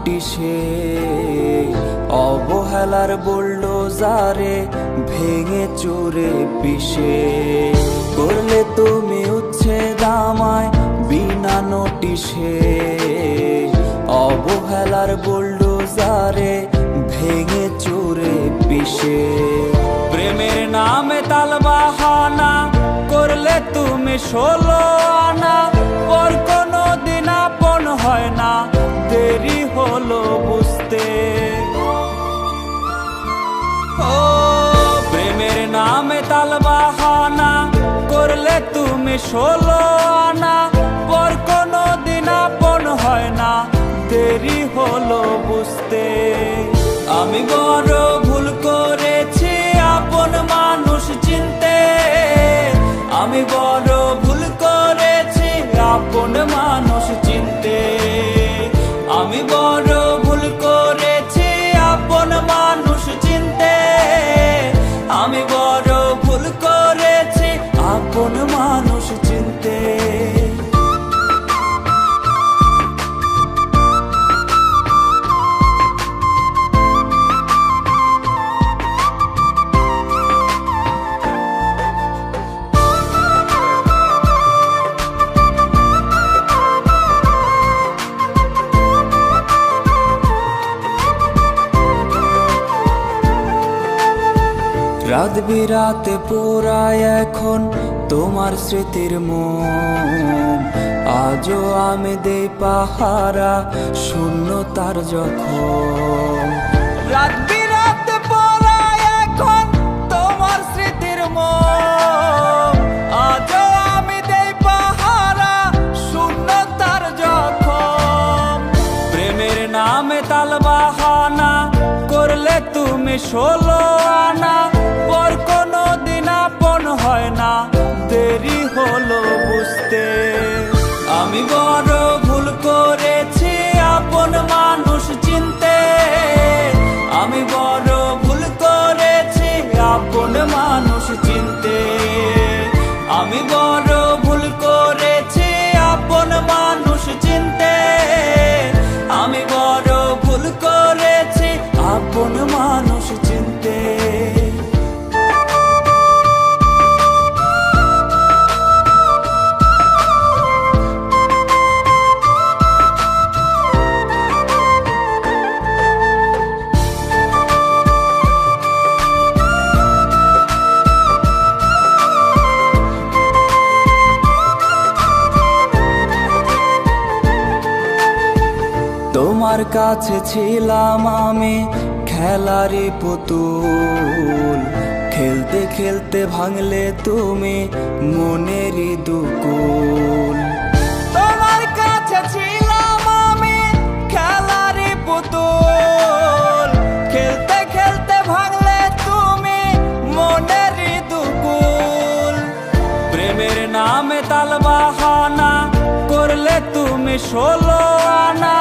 নোটিশে অবহেলার বুলডোজারে ভেঙে চুরে পিষে করলে তুমি উচ্ছেদ আমায় বিনা নোটিশে অবহেলার বুলডোজারে ভেঙে চুরে পিষে প্রেমের নামে তালবাহানা করলে তুমি 16 আনা পর কোনো দিন আপন হয় না দেরি হলো বুঝতে ও প্রেমের নামে তালবাহানা করলে তুমি 16 আনা পর কোনো দিন আপন হয় না দেরি হলো বুঝতে আমি বড় ভুল করেছি আপন মানুষ চিনতে আমি বড় ভুল করেছি আপন মানুষ চিনতে আমি বড় ভুল করেছি আপন মানুষ চিনতে আমি বড় ভুল করেছি আপন মানুষ চিনতে রাত বিরাতে পোড়ায় এখন তোমার স্মৃতির মন আজও আমি দেই পাহারা শূন্যতার যখন রাত বিরাতে পোড়ায় এখন তোমার স্মৃতির মন আজও আমি দেই পাহারা শূন্যতার যখন প্রেমের নামে তালবাহানা করলে তুমি 16 আনা পর কোনো দিন আপন হয় না দেরি হলো বুঝতে আমি বড় ভুল করেছি আপন মানুষ চিনতে আমি বড় ভুল করেছি আপন মানুষ চিনতে আমি বড় ভুল করেছি আপন মানুষ চিনতে আমি বড় ভুল করেছি আপন মানুষ চিনতে তোমার কাছে ছিলাম আমি খেলারে পুতুল খেলতে খেলতে ভাঙলে তুমি মনেরই দুকুল তোমার কাছে ছিলাম আমি খেলারে পুতুল খেলতে খেলতে ভাঙলে তুমি মনেরই দুকুল প্রেমের নামে তালবাহানা করলে তুমি 16 আনা